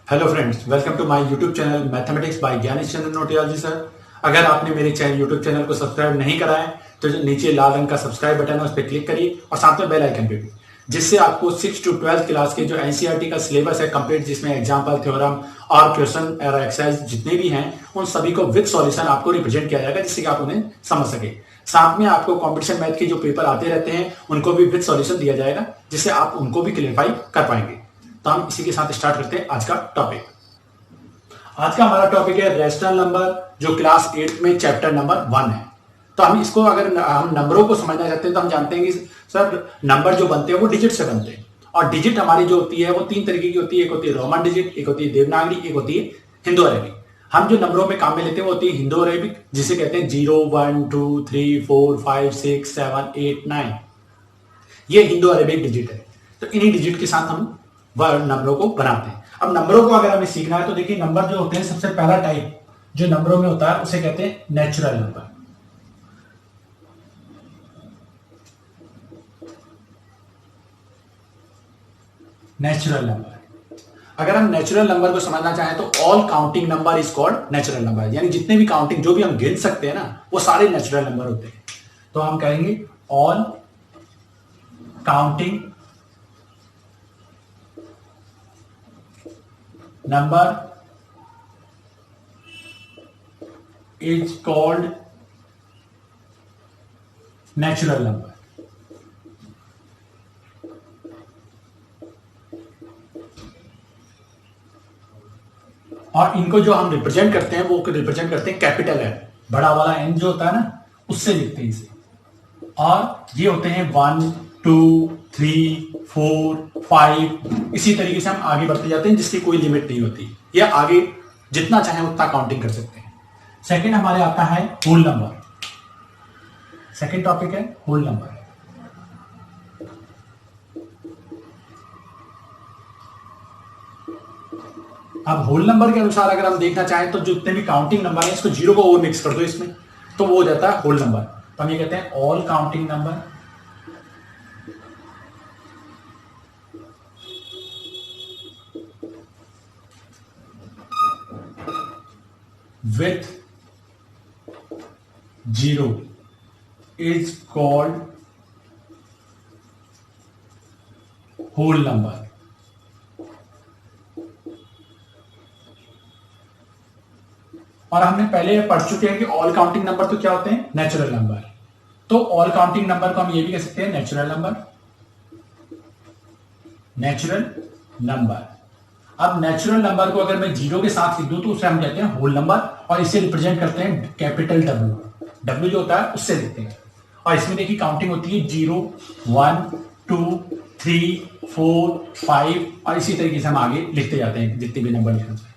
Hello friends, welcome to my YouTube channel mathematics by Gyanesh Chandra Notiyal ji sir. अगर आपने मेरे YouTube channel को सब्सक्राइब नहीं करा है तो जो नीचे लाल रंग का सब्सक्राइब बटन है उस पर क्लिक करिए और साथ में बेल आइकन पे भी, जिससे आपको 6 to 12 क्लास के जो एनसीईआरटी का सिलेबस है कंप्लीट, जिसमें एग्जाम्पल, थ्योरम और क्वेश्चन और एक्सरसाइज जितने भी हैं उन सभी को विद सॉल्यूशन आपको रिप्रेजेंट किया जाएगा, जिससे कि आप उन्हें समझ सके। साथ में आपको कॉम्पिटिशन मैथ के जो पेपर आते रहते हैं उनको भी विद सॉल्यूशन दिया जाएगा, जिससे आप उनको भी क्लियरफाई कर पाएंगे। तो हम इसी के साथ स्टार्ट करते हैं आज का टॉपिक। आज का हमारा टॉपिक है रेशनल नंबर, जो क्लास 8 में चैप्टर नंबर 1 है। तो हम इसको, अगर हम नंबरों को समझना चाहते हैं तो हम जानते हैं कि सर नंबर जो बनते हैं वो डिजिट से बनते हैं, और डिजिट हमारी जो होती है वो 3 तरीके की होती है। एक होती है रोमन डिजिट, एक होती है देवनागरी, एक होती है हिंदू अरेबिक। हम जो नंबरों में काम में लेते हैं वो होती है हिंदू अरेबिक, जिसे कहते हैं 0 1 2 3 4 5 6 7 8 9। ये हिंदू अरेबिक डिजिट है। तो इन्हीं डिजिट के साथ हम नंबरों को बनाते हैं। अब नंबरों को अगर हमें सीखना है तो देखिए, नंबर जो होते हैं, सबसे पहला टाइप जो नंबरों में होता है उसे कहते हैं नेचुरल नंबर। नेचुरल नंबर, अगर हम नेचुरल नंबर को समझना चाहें तो all counting number is called natural number, यानी जितने भी काउंटिंग जो भी हम गिन सकते हैं ना वो सारे नेचुरल नंबर होते हैं। तो हम कहेंगे all counting number is called natural number. और इनको जो हम रिप्रेजेंट करते हैं वो रिप्रेजेंट करते हैं कैपिटल एन, बड़ा वाला एन जो होता है ना उससे लिखते हैं इसे। और ये होते हैं 1 2 3 4 5, इसी तरीके से हम आगे बढ़ते जाते हैं, जिसकी कोई लिमिट नहीं होती, या आगे जितना चाहे उतना काउंटिंग कर सकते हैं। सेकंड हमारे आता है होल नंबर। सेकंड टॉपिक है होल नंबर। अब होल नंबर के अनुसार अगर हम देखना चाहें तो जितने भी काउंटिंग नंबर है इसको जीरो को और मिक्स कर दो इसमें, तो वो हो जाता है होल नंबर। तो हम ये कहते हैं all counting number with 0 is called whole number। और हमने पहले पढ़ चुके हैं कि ऑल काउंटिंग नंबर तो क्या होते हैं, नेचुरल नंबर। तो ऑल काउंटिंग नंबर को हम ये भी कह सकते हैं नेचुरल नंबर। नेचुरल नंबर, अब नेचुरल नंबर को अगर मैं जीरो के साथ लिख दूं तो उसे हम कहते हैं होल नंबर, और इसे रिप्रेजेंट करते हैं कैपिटल डब्ल्यू। डब्ल्यू जो होता है उससे लिखते हैं। और इसमें देखिए काउंटिंग होती है 0 1 2 3 4 5, और इसी तरीके से हम आगे लिखते जाते हैं जितने भी नंबर लिखना चाहिए।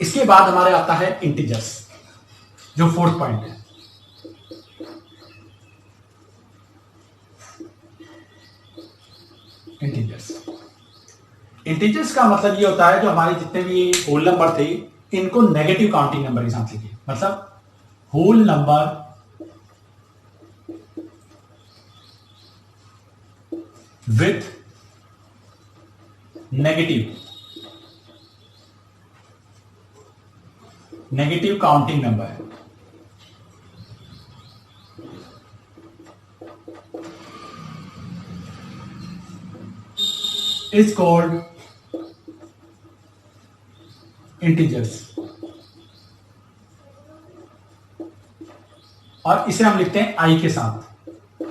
इसके बाद हमारे आता है इंटीजर्स, जो फोर्थ पॉइंट है। इंटीजर्स, इंटीजर्स का मतलब ये होता है जो हमारे जितने भी होल नंबर थे इनको नेगेटिव काउंटिंग नंबर के साथ लिखिए। मतलब whole number with negative counting number is called integers. और इसे हम लिखते हैं आई के साथ।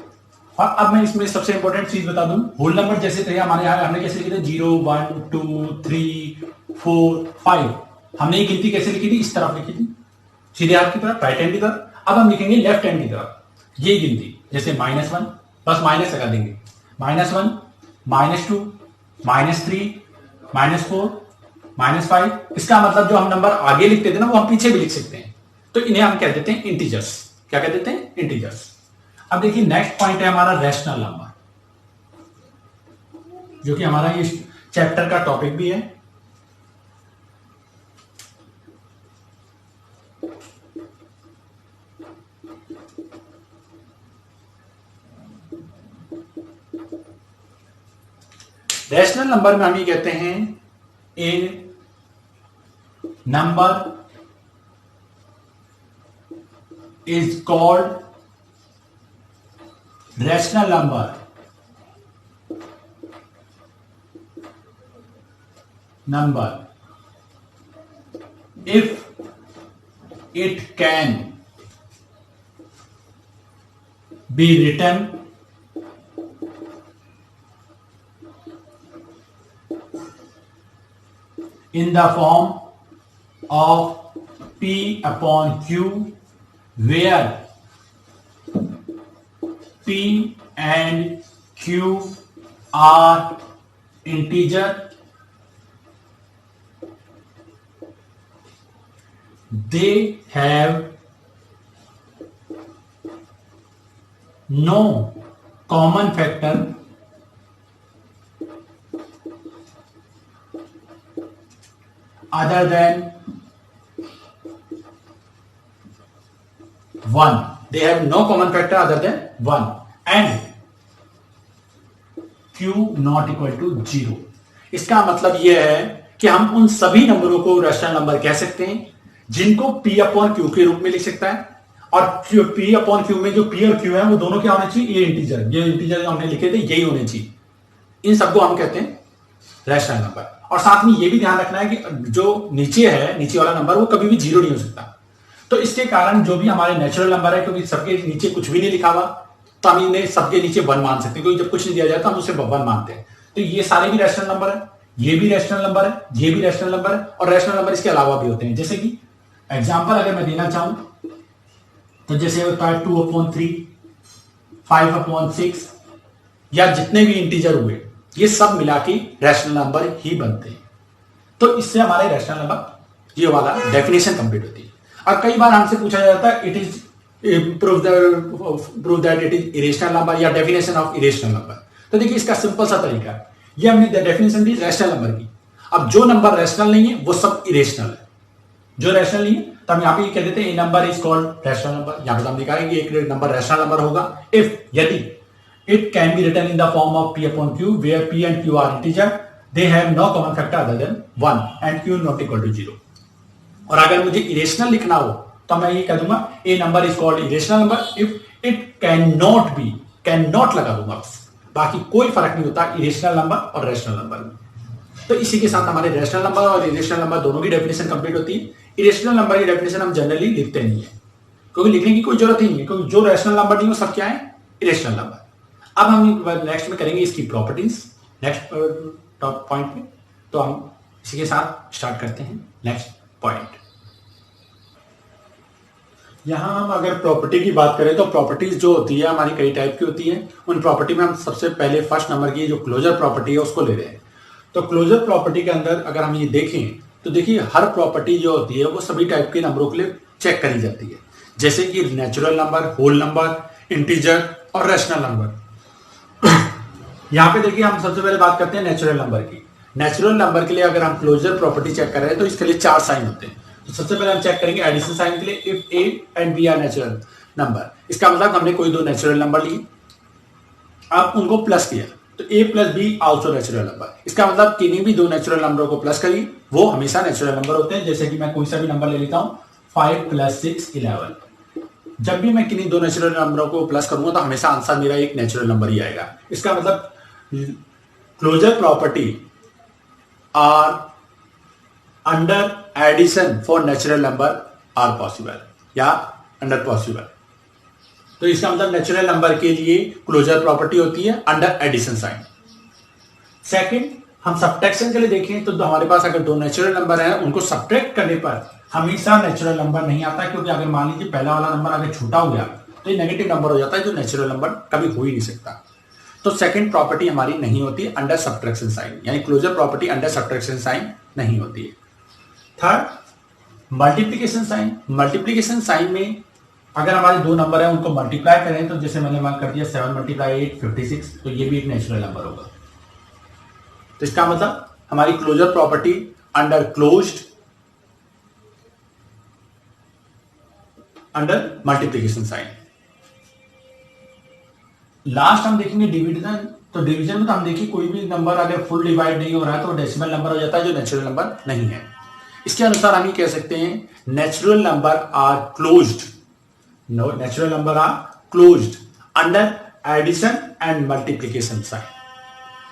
और अब मैं इसमें सबसे इंपॉर्टेंट चीज बता दूं, होल नंबर जैसे थे हमारे यहां, हमने कैसे लिखे थे 0 1 2 3 4 5। हमने ये गिनती कैसे लिखी थी, इस तरफ लिखी थी, सीधे हाथ की तरफ, राइट हैंड की तरफ। अब हम लिखेंगे लेफ्ट हैंड की तरफ ये गिनती, जैसे -1, बस माइनस लगा देंगे, -1 -2 -3 -4 -5। इसका मतलब जो हम नंबर आगे लिखते थे ना वो हम पीछे भी लिख सकते हैं। तो इन्हें हम कह देते हैं इंटीजर्स। क्या कह देते हैं, इंटीजर्स। अब देखिए नेक्स्ट पॉइंट है हमारा रैशनल नंबर, जो कि हमारा ये चैप्टर का टॉपिक भी है। रैशनल नंबर में हम ये कहते हैं ए number is called rational number if it can be written in the form of P upon Q, where P and Q are integer, they have no common factor other than 1. They have no common factor other than 1 and Q not equal to 0. इसका मतलब यह है कि हम उन सभी नंबरों को रैशनल नंबर कह सकते हैं जिनको P अपॉन Q के रूप में लिख सकता है, और P अपॉन Q में जो P और Q है वो दोनों क्या होने चाहिए, ये इंटीजर जो हमने लिखे थे यही होने चाहिए। इन सबको हम कहते हैं रैशनल नंबर। और साथ में ये भी ध्यान रखना है कि जो नीचे है, नीचे वाला नंबर वो कभी भी 0 नहीं हो सकता। तो इसके कारण जो भी हमारे नेचुरल नंबर है, क्योंकि सबके नीचे कुछ भी नहीं लिखा हुआ तो हम इन्हें सबके नीचे 1 मान सकते हैं, क्योंकि जब कुछ नहीं दिया जाए तो हम उसे 1 मानते हैं। तो ये सारे भी रैशनल नंबर है, ये भी रैशनल नंबर है, ये भी रैशनल नंबर है, और रैशनल नंबर इसके अलावा भी होते हैं। जैसे कि एग्जाम्पल अगर मैं देना चाहूं तो जैसे होता है 2/3, 5/6, या जितने भी इंटीजर हुए ये सब मिला के रैशनल नंबर ही बनते हैं। तो इससे हमारे रैशनल नंबर ये वाला डेफिनेशन कंप्लीट होती है। और कई बार हमसे पूछा जाता है it is prove that it is irrational number या डेफिनेशन ऑफ इरेशनल नंबर। तो देखिए इसका सिंपल सा तरीका है, ये हमने डेफिनेशन दी रैशनल नंबर की। अब जो नंबर रैशनल नहीं है वो सब इरेशनल है, जो रैशनल नहीं है तो हम यहाँ पे कह देते हैं a number is called rational number. यहाँ पे हम लिखा है कि एक नंबर रैशनल नंबर होगा इफ यदि it can be written in the form of P upon Q where P and Q are integer, they have no common factor other than 1 and Q not equal to 0। और अगर मुझे irrational लिखना हो तो मैं ये कह दूंगा a number is called irrational number if it can not be, can not लगा दूंगा बस, बाकी कोई फर्क नहीं होता इरेशनल नंबर और रैशनल नंबर में। तो इसी के साथ हमारे रैशनल नंबर और इरेशनल नंबर दोनों की डेफिनेशन कंप्लीट होती है। इरेशनल नंबर की डेफिनेशन हम जनरली लिखते नहीं है, क्योंकि लिखने की कोई जरूरत ही नहीं है, क्योंकि जो रैशनल नंबर नहीं हो सब क्या है, इरेशनल नंबर। अब हम नेक्स्ट में करेंगे इसकी प्रॉपर्टीज, नेक्स्ट टॉप पॉइंट में। तो हम इसी के साथ स्टार्ट करते हैं नेक्स्ट पॉइंट। यहां हम अगर प्रॉपर्टी की बात करें तो प्रॉपर्टीज जो होती है हमारी कई टाइप की होती है। उन प्रॉपर्टी में हम सबसे पहले फर्स्ट नंबर की जो क्लोजर प्रॉपर्टी है उसको ले रहे हैं। तो क्लोजर प्रॉपर्टी के अंदर अगर हम ये देखें तो देखिए हर प्रॉपर्टी जो होती है वो सभी टाइप के नंबरों के लिए चेक करी जाती है, जैसे कि natural number, whole number, integer और रैशनल नंबर। यहां पे देखिए हम सबसे पहले बात करते हैं नेचुरल नंबर की। नेचुरल नंबर के लिए अगर हम क्लोजर प्रॉपर्टी चेक कर रहे हैं तो इसके लिए 4 साइन होते हैं। तो सबसे पहले हम चेक करेंगे एडिशन साइन के लिए, if A and B are natural number. इसका मतलब हमने कोई 2 नेचुरल नंबर लिए, अब उनको प्लस किया तो A plus B also natural number. इसका मतलब किन्हीं भी 2 नेचुरल नंबरों को प्लस करिए वो हमेशा नेचुरल नंबर होते हैं। जैसे कि मैं कोई सा भी नंबर ले लेता हूं 5 + 6 11। जब भी मैं किन्हीं 2 नेचुरल नंबरों को प्लस करूंगा तो हमेशा आंसर मेरा एक नेचुरल नंबर ही आएगा। इसका मतलब closure property are under addition for natural number are possible या अंडर पॉसिबल। तो इसका मतलब नेचुरल नंबर के लिए क्लोजर प्रॉपर्टी होती है अंडर एडिशन साइन। सेकंड, हम सब्ट्रैक्शन के लिए देखें तो हमारे पास अगर 2 नेचुरल नंबर है उनको सब्ट्रैक्ट करने पर हमेशा नेचुरल नंबर नहीं आता, क्योंकि अगर मान लीजिए पहला वाला नंबर अगर छोटा हो गया तो ये नेगेटिव नंबर हो जाता है जो नेचुरल नंबर कभी हो ही नहीं सकता। तो सेकंड प्रॉपर्टी हमारी नहीं होती अंडर सब्ट्रैक्शन साइन, यानी closure property under subtraction sign नहीं होती है। Third, multiplication sign. Multiplication sign में अगर हमारे 2 नंबर है उनको मल्टीप्लाई करें तो जैसे मैंने मार्क कर दिया 7 × 8 56, तो ये भी एक नेचुरल नंबर होगा। तो इसका मतलब हमारी closure property under closed under multiplication sign. Last हम देखेंगे डिविजन। तो डिवीजन में तो हम देखिए कोई भी नंबर अगर फुल डिवाइड नहीं हो रहा है तो डेसिमल नंबर हो जाता है जो नेचुरल नंबर नहीं है। इसके अनुसार हम ये कह सकते हैं natural number are closed, natural number are closed under addition and multiplication sign,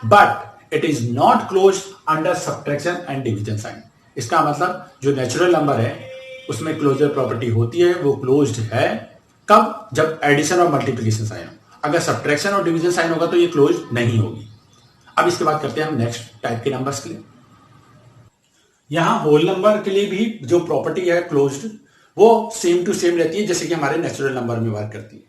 but it is not closed under subtraction and division sign. इसका मतलब जो नेचुरल नंबर है उसमें क्लोजर प्रॉपर्टी होती है, वो क्लोज्ड है कब? जब एडिशन और मल्टीप्लीकेशन साइन हो। अगर सब्ट्रैक्शन और डिवीजन साइन होगा तो ये क्लोज नहीं होगी। अब इसके बाद करते हैं हम नेक्स्ट टाइप के नंबर्स के लिए। यहां होल नंबर के लिए भी जो प्रॉपर्टी है क्लोज्ड, वो सेम टू सेम रहती है जैसे कि हमारे नेचुरल नंबर में वर्क करती है।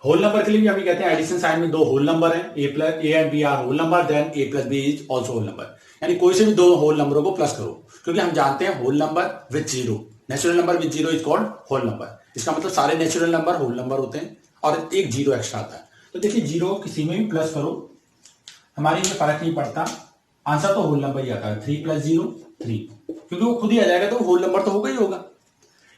होल नंबर के लिए भी हम कहते हैं एडिशन साइन में दो होल नंबर है, a and B are whole number, then A plus B is also whole number. यानी कोई से भी दो होल नंबरों को प्लस करो, क्योंकि हम जानते हैं whole number with zero, natural number with zero is called whole number. इसका मतलब सारे नेचुरल नंबर होल नंबर होते हैं और एक जीरो एक्स्ट्रा आता है। तो देखिए जीरो किसी में भी प्लस करो, हमारे में फर्क नहीं पड़ता, आंसर तो होल नंबर ही आता है। 3 + 0 3, क्योंकि वो खुद ही आ जाएगा तो होल नंबर तो होगा ही होगा।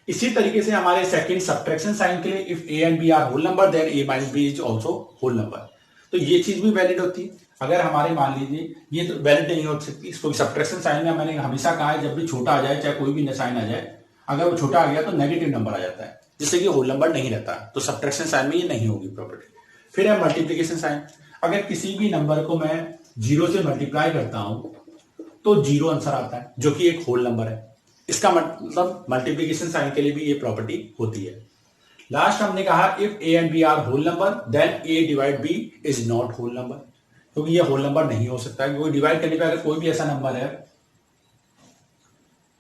इसी तरीके से हमारे सेकंड सब्ट्रैक्शन साइन के लिए if A and B are whole number then A minus B is also whole number. तो ये चीज भी वैलिड होती है। अगर हमारे मान लीजिए ये तो वैलिड नहीं हो सकती, इसको सब्ट्रैक्शन साइन में मैंने हमेशा कहा है जब भी छोटा आ जाए, चाहे कोई भी साइन आ जाए, अगर वो छोटा आ गया तो नेगेटिव नंबर आ जाता है, जिससे कि होल नंबर नहीं रहता, तो सब्ट्रैक्शन साइन में ये नहीं होगी प्रॉपर्टी। फिर है मल्टीप्लीकेशन साइन। अगर किसी भी नंबर को मैं जीरो से मल्टीप्लाई करता हूं तो जीरो आंसर आता है, जो कि एक होल नंबर है। इसका मतलब मल्टीप्लीकेशन साइन के लिए भी ये प्रॉपर्टी होती है। लास्ट हमने कहा if A and B are whole number then A divide B is not whole number, क्योंकि ये होल नंबर नहीं हो सकता, क्योंकि डिवाइड करने पे अगर कोई भी ऐसा नंबर है,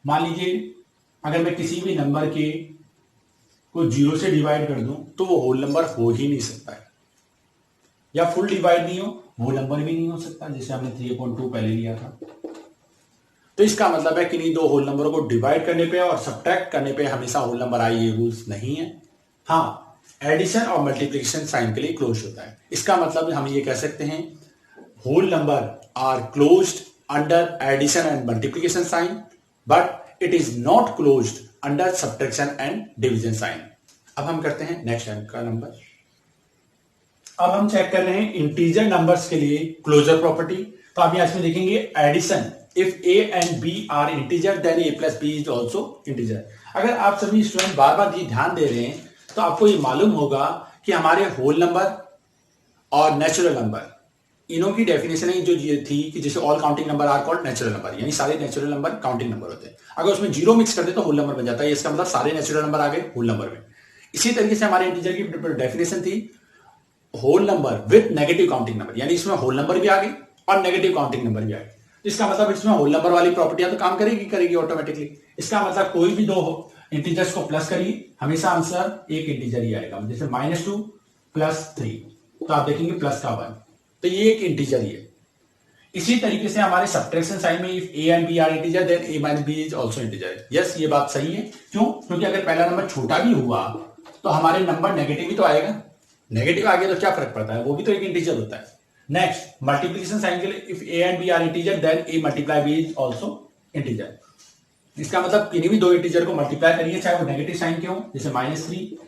मान लीजिए अगर मैं किसी भी नंबर के को जीरो से डिवाइड कर दूं तो वो होल नंबर हो ही नहीं सकता है, या फुल डिवाइड नहीं हो वो नंबर भी नहीं हो सकता, जैसे हमने 3/2 पहले लिया था। तो इसका मतलब है कि नहीं दो होल नंबरों को डिवाइड करने पे और सब्ट्रैक्ट करने पे हमेशा होल नंबर आए, ये रूल्स नहीं है। हाँ, एडिशन और मल्टीप्लिकेशन साइन के लिए क्लोज होता है। इसका मतलब हम ये कह सकते हैं whole number are closed under addition and multiplication sign, but it is not closed under subtraction and division sign. अब हम करते हैं नेक्स्ट टाइप का नंबर। अब हम चेक कर रहे हैं इंटीजर नंबर्स के लिए क्लोजर प्रॉपर्टी। तो अभी आज में देखेंगे addition, if A and B are integer then A plus B is also integer. अगर आप सभी स्टूडेंट बार बार ये ध्यान दे रहे हैं तो आपको ये मालूम होगा कि हमारे होल नंबर और नेचुरल नंबर, इनों की डेफिनेशन है जो ये थी कि जैसे all counting number are called natural number, यानी सारे नेचुरल नंबर काउंटिंग नंबर होते हैं। अगर उसमें जीरो मिक्स कर दे तो होल नंबर बन जाता है, इसका मतलब सारे नेचुरल नंबर आ गए होल नंबर में। इसी तरीके से हमारे इंटीजर की डेफिनेशन थी whole number with negative counting number, यानी इसमें होल नंबर भी आ गई और नेगेटिव काउंटिंग नंबर भी आ गई। इसका मतलब इसमें होल नंबर वाली प्रॉपर्टियां तो काम करेगी ऑटोमेटिकली। इसका मतलब कोई भी दो इंटीजर्स को प्लस करिए, हमेशा आंसर एक इंटीजर ही आएगा। जैसे -2 + 3, तो आप देखेंगे प्लस का 1, तो ये एक इंटीजर ही है। इसी तरीके से हमारे सब्ट्रैक्शन साइन में if A and B are integer then A minus B is also integer. Yes, ये बात सही है। क्यों? क्योंकि अगर पहला नंबर छोटा भी हुआ तो हमारे नंबर नेगेटिव ही तो आएगा। नेगेटिव आ गया तो क्या फर्क पड़ता है, वो भी तो एक इंटीजर होता है। नेक्स्ट मल्टीप्लिकेशन साइन के लिए if A and B are integer then A multiply B is also integer. इसका मतलब किन्हीं भी दो इंटीजर को मल्टीप्लाई करिए, चाहे वो नेगेटिव साइन के हो, जैसे -3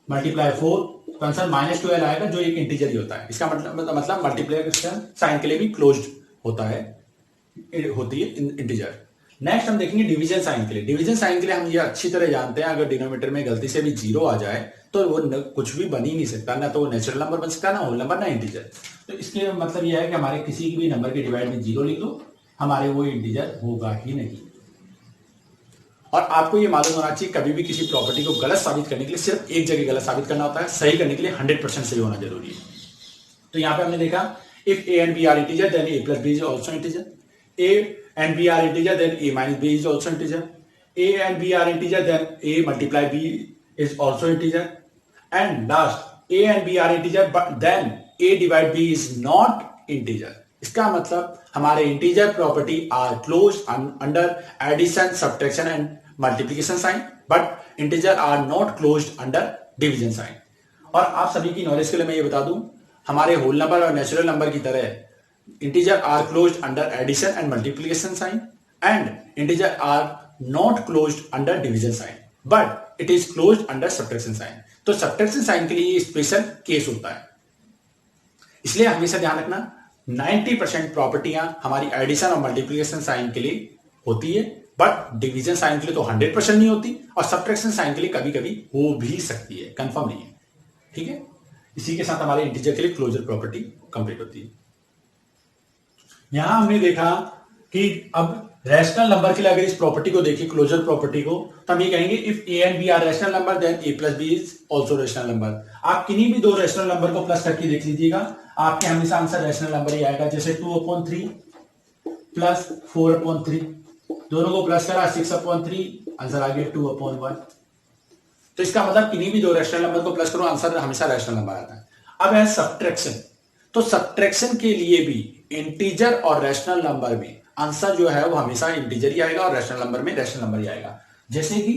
मल्टीप्लाई 4, तो आंसर -12 आएगा, जो एक इंटीजर ही होता है। इसका मतलब मल्टीप्लिकेशन साइन के लिए भी क्लोज्ड होता है, होती है इंटीजर। नेक्स्ट हम देखेंगे डिवीजन साइन के लिए। डिवीजन साइन के लिए हम ये अच्छी तरह जानते हैं, अगर डिनोमिनेटर में गलती से भी जीरो आ जाए तो वो कुछ भी बन ही नहीं सकता, ना तो वो नेचुरल नंबर बन सकता, ना होल नंबर, ना इंटीजर। तो इसके मतलब यह है कि हमारे किसी भी नंबर के डिवाइड में जीरो लिख दो, हमारे वो इंटीजर होगा ही नहीं। और आपको ये मालूम होना चाहिए कभी भी किसी प्रॉपर्टी को गलत साबित करने के लिए सिर्फ एक जगह गलत साबित करना होता है, सही करने के लिए 100% सही होना जरूरी है। तो यहां पे हमने देखा if A and B are integer then A plus B is also integer, A and B are integer then A minus B is also integer, A and B are integer then A multiply B is also integer, and last A and B are integer then A divide B is not integer. इसका मतलब हमारे integer property are close under addition, subtraction and multiplication sign, but integer are not close under division sign. और आप सभी की knowledge के लिए मैं ये बता दूं, हमारे होल नंबर और नेचुरल नंबर की तरह integer are close under addition and multiplication sign, and integer are not close under division sign, but it is close under subtraction sign. तो सब्ट्रैक्शन साइन के लिए स्पेशल केस होता है, इसलिए हमेशा ध्यान रखना 90% प्रॉपर्टियां हमारी एडिशन और मल्टीप्लिकेशन साइन के लिए होती है, बट डिवीजन साइन के लिए तो 100% नहीं होती, और सब्ट्रैक्शन साइन के लिए कभी कभी हो भी सकती है, कंफर्म नहीं है। ठीक है, इसी के साथ हमारे इंटीजर के लिए क्लोजर प्रॉपर्टी कंप्लीट होती है। यहां हमने देखा कि अब रैशनल नंबर के लिए अगर इस प्रॉपर्टी को देखिए, क्लोजर प्रॉपर्टी को, तो हम ये कहेंगे if A and B are rational number then A plus B is also rational number. आप किन्हीं भी दो रैशनल नंबर को प्लस करके देख लीजिएगा, आपके हमेशा आंसर रैशनल नंबर ही आएगा। जैसे 2/3 प्लस 4/3, दोनों को प्लस करा 6/3, आंसर आ गया 2/1। तो इसका मतलब किन्हीं भी दो रैशनल नंबर को प्लस करो, आंसर हमेशा रैशनल नंबर आता है। अब है सब्ट्रैक्शन, तो सब्ट्रैक्शन के लिए भी इंटीजर और रैशनल नंबर में आंसर जो है वो हमेशा इंटीजर ही आएगा और रैशनल नंबर में रैशनल नंबर ही आएगा। जैसे कि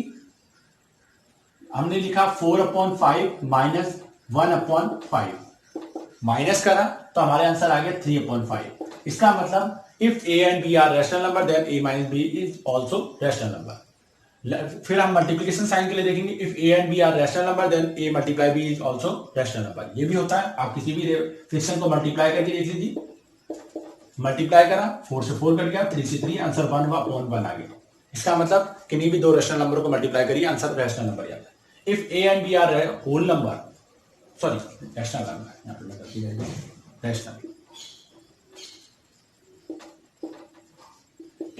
हमने लिखा 4/5 माइनस 1/5, माइनस करा तो हमारे आंसर आ गया 3/5। इसका मतलब if A and B are rational number then A minus B is also rational number. फिर हम मल्टीप्लिकेशन साइन के लिए देखेंगे, if A and B are rational number then A multiply B is also rational number. ये भी होता है, आप किसी भी फ्रिक्शन को मल्टीप्लाई करके देख लीजिए, मल्टीप्लाई करा 4 से 4 कट गया, 3 से 3, आंसर 1/1 आ गया। इसका मतलब किन्हीं भी दो रैशनल नंबर को मल्टीप्लाई करिए, आंसर रैशनल नंबर ही आता है। If A and B are whole number, sorry rational number, यहां पे मैं गलती कर दिया, rational.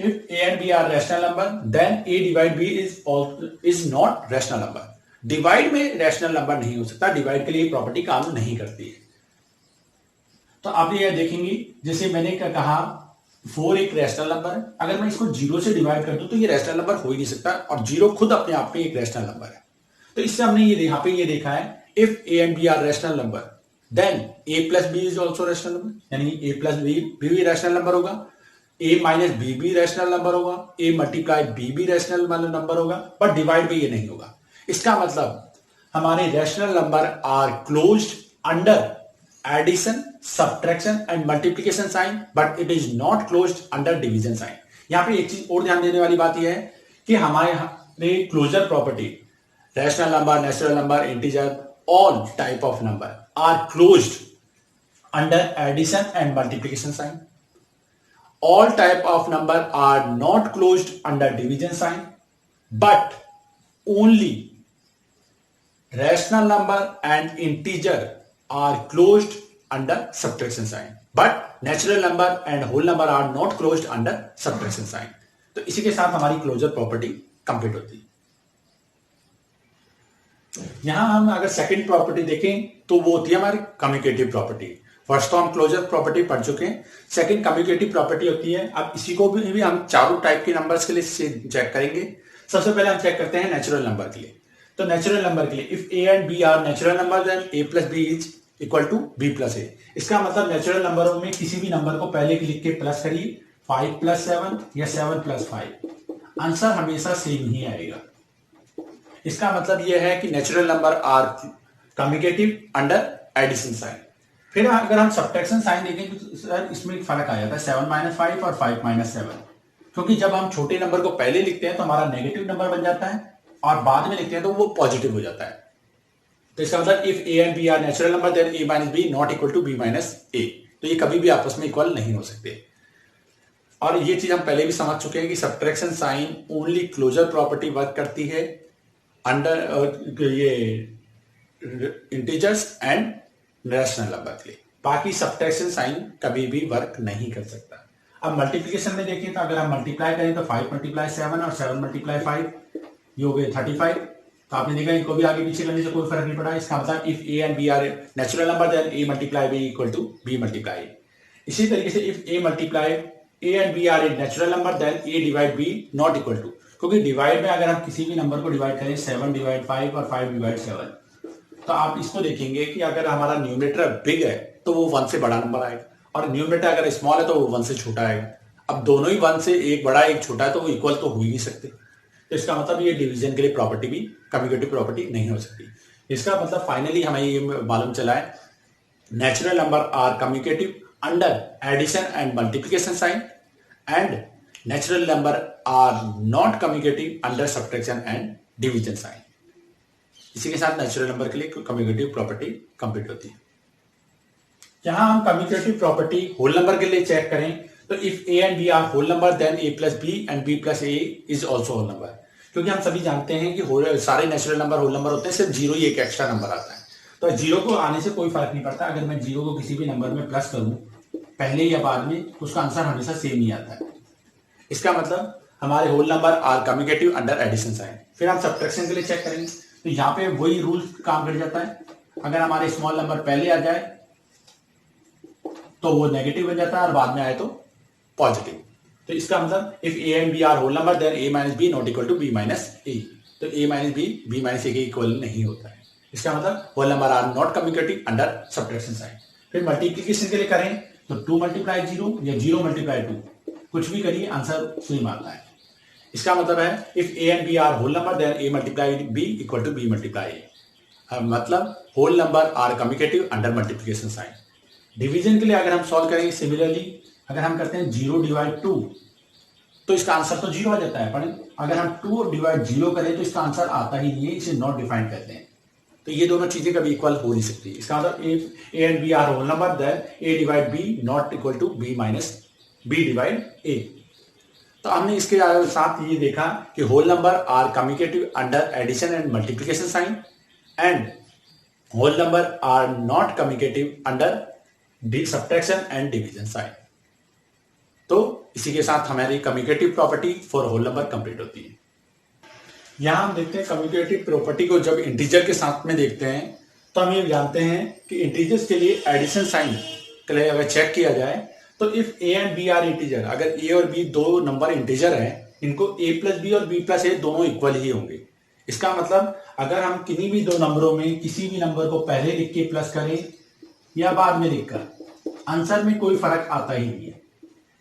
If A and B are rational number, then A divide B is not rational number. Divide में रैशनल नंबर नहीं हो सकता, डिवाइड के लिए प्रॉपर्टी काम नहीं करती है। तो आप ये देखेंगे, जैसे मैंने क्या कहा 4 एक रैशनल नंबर है, अगर मैं इसको 0 से डिवाइड कर दूं तो ये रैशनल नंबर हो ही नहीं सकता, और 0 खुद अपने आप में एक रैशनल नंबर है। तो इससे हमने ये यहाँ पे ये देखा है, if A and B are rational number then A plus B is also rational number, यानी ए प्लस बी भी रैशनल नंबर होगा, ए माइनस बी भी रैशनल नंबर होगा, ए मल्टीप्लाई बी भी रैशनल नंबर होगा, बट डिवाइड में ये नहीं होगा। इसका मतलब हमारे rational number are closed under addition, subtraction and multiplication sign, but it is not closed under division sign. यहां पे एक चीज और ध्यान देने वाली बात यह है कि हमारे closure property, rational number, natural number, integer, all type of number are closed under addition and multiplication sign. All type of number are not closed under division sign, but only rational number and integer are closed under subtraction sign. But natural number and whole number are not closed under subtraction sign. तो इसी के साथ हमारी closure property complete होती है। यहां हम अगर सेकंड प्रॉपर्टी देखें तो वो होती है हमारी कम्युनिकेटिव प्रॉपर्टी। फर्स्ट तो हम क्लोजर प्रॉपर्टी पढ़ चुके हैं, सेकंड कम्युनिकेटिव प्रॉपर्टी होती है। अब इसी को भी हम चारों टाइप के नंबर्स के लिए चेक करेंगे। सबसे पहले हम चेक करते हैं नेचुरल नंबर के लिए। तो नेचुरल नंबर के लिए if A and B are natural number then A plus B is equal to B plus A. इसका मतलब नेचुरल नंबरों में किसी भी नंबर को पहले लिख के प्लस करिए, 5 + 7 या 7 + 5, आंसर हमेशा सेम ही आएगा। इसका मतलब यह है कि natural number are communicative under addition sign. फिर अगर हम सब्ट्रैक्शन साइन देखें तो सर इसमें एक फर्क आ जाता है, 7 - 5 और 5 - 7, क्योंकि जब हम छोटे नंबर को पहले लिखते हैं तो हमारा नेगेटिव नंबर बन जाता है, और बाद में लिखते हैं तो वो पॉजिटिव हो जाता है। तो इसका मतलब if A and B are natural number then A minus B not equal to B minus A, तो ये कभी भी आपस में इक्वल नहीं हो सकते। और ये चीज हम पहले भी समझ चुके हैं कि subtraction sign only closure property work करती है अंडर ये इंटीजर्स एंड रैशनल नंबर के लिए, बाकी सब्ट्रैक्शन साइन कभी भी वर्क नहीं कर सकता। अब मल्टीप्लिकेशन में देखिए तो अगर हम मल्टीप्लाई करें तो 5 × 7 और 7 × 5 ये हो गए 35। तो आपने देखा इनको भी आगे पीछे करने से कोई फर्क नहीं पड़ा। इसका मतलब if A and B are natural number then A multiply B equal to B multiply. इसी तरीके से if A multiply A and B are A natural number then A divide B not equal to, क्योंकि divide में अगर हम किसी भी number को डिवाइड करें 7/5 और 5/7, तो आप इसको देखेंगे कि अगर हमारा न्यूमरेटर बिग है तो वो 1 से बड़ा नंबर आएगा, और न्यूमरेटर अगर स्मॉल है तो वो 1 से छोटा आएगा। अब दोनों ही 1 से, एक बड़ा एक छोटा है, तो वो इक्वल तो हो ही नहीं सकते। तो इसका मतलब ये डिवीजन के लिए प्रॉपर्टी भी कम्युनिकेटिव प्रॉपर्टी नहीं हो सकती। इसका मतलब फाइनली हमें ये मालूम चला है natural number are communicative under addition and multiplication sign, and natural number are not communicative under subtraction and division sign. इसी के साथ नेचुरल नंबर के लिए कम्युनिकेटिव प्रॉपर्टी कंप्लीट होती है। यहां हम कम्युनिकेटिव प्रॉपर्टी होल नंबर के लिए चेक करें तो if A and B are whole number then A plus B and B plus A is also whole number. क्योंकि हम सभी जानते हैं कि सारे नेचुरल नंबर होल नंबर होते हैं, सिर्फ जीरो ही एक एक्स्ट्रा नंबर आता है। तो जीरो को आने से कोई फर्क नहीं पड़ता, अगर मैं जीरो को किसी भी नंबर में प्लस करूं पहले या बाद में, उसका आंसर हमेशा सेम ही आता है। इसका मतलब हमारे whole number are commutative under addition sign. फिर हम सब्ट्रैक्शन के लिए चेक करेंगे, तो यहाँ पे वही रूल काम कर जाता है। अगर हमारे स्मॉल नंबर पहले आ जाए तो वो नेगेटिव बन जाता है और बाद में आए तो पॉजिटिव। तो इसका मतलब if A and B are whole number then A minus B not equal to B minus A. तो A minus B minus A के इक्वल नहीं होता है। इसका मतलब whole number are not commutative under subtraction sign. फिर multiplication के लिए करें तो 2 मल्टीप्लाई 0 या 0 मल्टीप्लाई 2, कुछ भी करिए आंसर सेम आता है। इसका मतलब है if A and B are whole number then A multiply B equal to B multiply A. मतलब whole number are commutative under multiplication sign. Division के लिए अगर हम सॉल्व करेंगे सिमिलरली, अगर हम करते हैं 0 डिवाइड 2 तो इसका आंसर तो 0 आ जाता है, पर अगर हम 2 डिवाइड 0 करें तो इसका आंसर आता ही नहीं है, इसे नॉट डिफाइन कहते हैं। तो ये दोनों चीजें कभी इक्वल हो नहीं सकती। इसका मतलब if A and B are whole number then A divide B not equal to B minus B divide A. तो हमने इसके साथ ये देखा कि whole number are commutative under addition and multiplication sign and whole number are not commutative under subtraction and division sign. तो इसी के साथ हमारी commutative property for whole number complete होती है। यहां हम देखते हैं कम्यूटेटिव प्रॉपर्टी को जब इंटीजर के साथ में देखते हैं तो हम ये जानते हैं कि इंटीजर्स के लिए एडिशन साइन के लिए अगर चेक किया जाए तो if A and B are integer, अगर ए और बी दो नंबर इंटीजर हैं, इनको ए प्लस बी और बी प्लस ए दोनों इक्वल ही होंगे। इसका मतलब अगर हम किन्हीं भी दो नंबरों में किसी भी नंबर को पहले लिख के प्लस करें या बाद में लिखकर, आंसर में कोई फर्क आता ही नहीं है।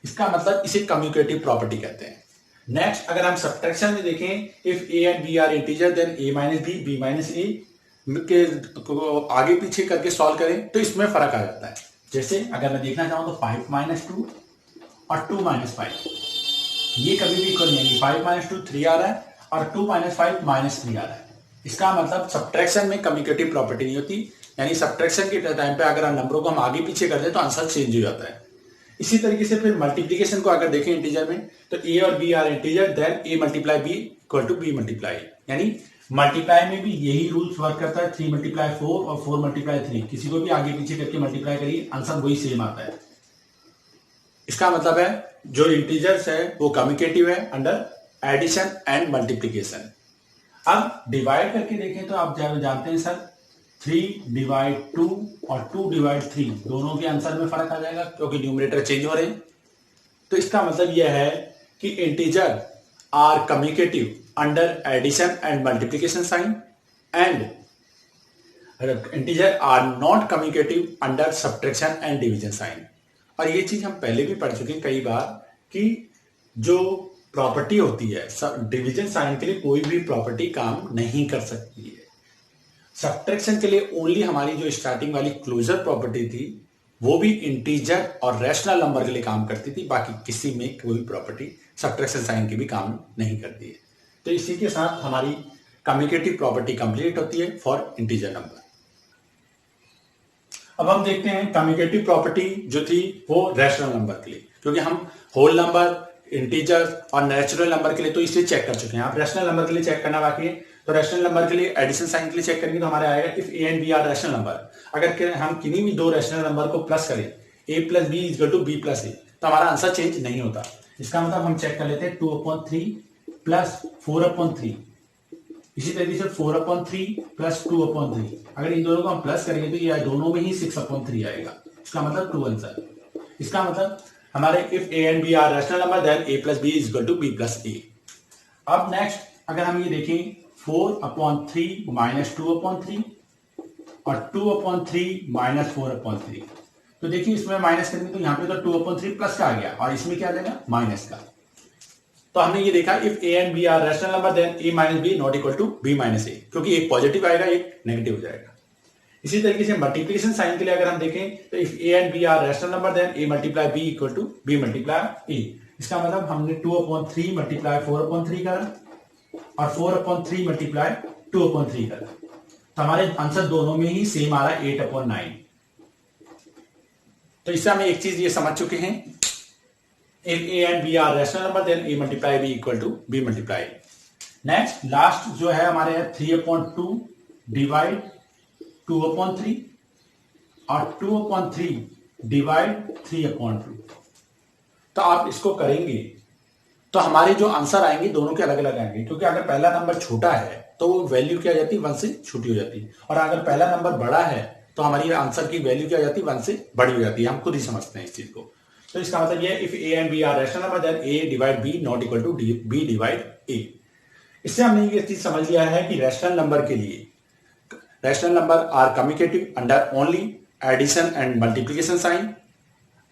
इसका मतलब इसे कम्यूटेटिव प्रॉपर्टी कहते हैं। नेक्स्ट अगर हम सब्ट्रैक्शन में देखें, if A and B are integer then A minus B minus A के आगे पीछे करके सॉल्व करें तो इसमें फर्क आ जाता है। जैसे अगर मैं देखना चाहूं तो 5 माइनस 2 और 2 माइनस 5, ये कभी भी इक्वल नहीं है। 5 माइनस 2 3 आ रहा है और 2 माइनस 5 माइनस 3 आ रहा है। इसका मतलब सब्ट्रैक्शन में कम्यूटेटिव प्रॉपर्टी नहीं होती, यानी सब्ट्रैक्शन के टाइम पे अगर नंबरों को हम आगे पीछे कर दें तो आंसर चेंज हो जाता है। इसी तरीके से फिर मल्टीप्लीकेशन को अगर देखें इंटीजर में तो ए और B are integer then A multiply B equal to B multiply, यानी मल्टीप्लाई में भी यही रूल्स वर्क करता है। 3 मल्टीप्लाई 4 और 4 मल्टीप्लाई 3, किसी को भी आगे पीछे करके मल्टीप्लाई करिए आंसर वही सेम आता है। इसका मतलब है जो इंटीजर्स है वो कम्यूटेटिव है अंडर एडिशन एंड मल्टीप्लीकेशन। अब डिवाइड करके देखें तो आप जानते हैं सर 3 डिवाइड 2 और 2 डिवाइड 3 दोनों के आंसर में फर्क आ जाएगा क्योंकि न्यूमरेटर चेंज हो रहे हैं। तो इसका मतलब यह है कि integer are commutative under addition and multiplication sign and integer are not commutative under subtraction and division sign. और ये चीज हम पहले भी पढ़ चुके हैं कई बार कि जो प्रॉपर्टी होती है डिवीजन साइन के लिए कोई भी प्रॉपर्टी काम नहीं कर सकती है। सब्ट्रैक्शन के लिए ओनली हमारी जो स्टार्टिंग वाली क्लोजर प्रॉपर्टी थी वो भी इंटीजर और रैशनल नंबर के लिए काम करती थी, बाकी किसी में कोई प्रॉपर्टी सब्ट्रैक्शन साइन की भी काम नहीं करती है। तो इसी के साथ हमारी कम्यूटेटिव प्रॉपर्टी कंप्लीट होती है फॉर इंटीजर नंबर। अब हम देखते हैं कम्यूटेटिव प्रॉपर्टी जो थी वो रैशनल नंबर के लिए, क्योंकि हम होल नंबर, इंटीजर और नेचुरल नंबर के लिए तो इसे चेक कर चुके हैं। आप रैशनल नंबर के लिए चेक करना बाकी है, तो रैशनल नंबर के लिए एडिशन साइन के लिए चेक करेंगे तो हमारे आएगा if A and B are rational number. अगर हम किन्हीं भी दो रैशनल नंबर को प्लस करें A plus B equal to B plus A तो हमारा आंसर चेंज नहीं होता। इसका मतलब हम चेक कर लेते हैं 2/3 प्लस 4/3, इसी तरीके से 4/3 प्लस 2/3। अगर इन दोनों को हम प्लस करेंगे तो ये दोनों में ही 6/3 आएगा। इसका मतलब 2 आंसर। इसका मतलब हमारे if A and B are rational number then A plus B is equal to B plus A. अब नेक्स्ट अगर हम ये देखें 4/3 माइनस 2/3 और 2/3 माइनस 4/3, तो देखिए इसमें माइनस करेंगे तो यहाँ पे तो 2/3 प्लस का आ गया और इसमें क्या आ जाएगा माइनस का। तो हमने ये देखा if A and B are rational number then A minus B not equal to B minus A, क्योंकि एक पॉजिटिव आएगा एक नेगेटिव हो जाएगा। इसी तरीके से मल्टीप्लिकेशन साइन के लिए अगर हम देखें तो if A and B are rational number then A multiply B equal to B multiply A. इसका मतलब हमने 2/3 मल्टीप्लाई 4/3 करा और 4/3 मल्टीप्लाई 2/3 करा, तो हमारे आंसर दोनों में ही सेम आ रहा है 8/9। तो इससे हम एक चीज ये समझ चुके हैं If a and b are rational number, then a multiply b equal to b multiply a. Next last जो है हमारे 3/2 डिवाइड 2/3 और 2/3 डिवाइड 3/2। तो आप इसको करेंगे तो हमारे जो आंसर आएंगे दोनों के अलग अलग आएंगे, क्योंकि अगर पहला नंबर छोटा है तो वैल्यू क्या हो जाती है 1 से छोटी हो जाती है, और अगर पहला नंबर बड़ा है तो हमारी आंसर की वैल्यू क्या हो जाती है 1 से बड़ी हो जाती है। हम खुद ही समझते हैं इस चीज को। तो इसका मतलब ये if A and B are rational number then A divide B not equal to B divide A. इससे हमने ये चीज समझ लिया है कि रैशनल नंबर के लिए rational number are communicative under only addition and multiplication sign,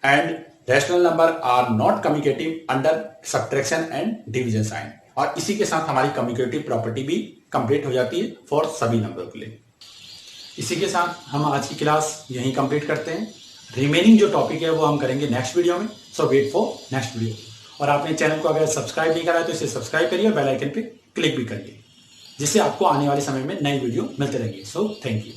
and rational number are not communicative under subtraction and division sign. और इसी के साथ हमारी कम्युनिकेटिव प्रॉपर्टी भी कंप्लीट हो जाती है फॉर सभी नंबर के लिए। इसी के साथ हम आज की क्लास यहीं कंप्लीट करते हैं। रिमेनिंग जो टॉपिक है वो हम करेंगे नेक्स्ट वीडियो में, सो वेट फॉर नेक्स्ट वीडियो। और आपने चैनल को अगर सब्सक्राइब नहीं करा है तो इसे सब्सक्राइब करिए और बेल आइकन पे क्लिक भी करिए, जिससे आपको आने वाले समय में नई वीडियो मिलते रहेंगे। So thank you.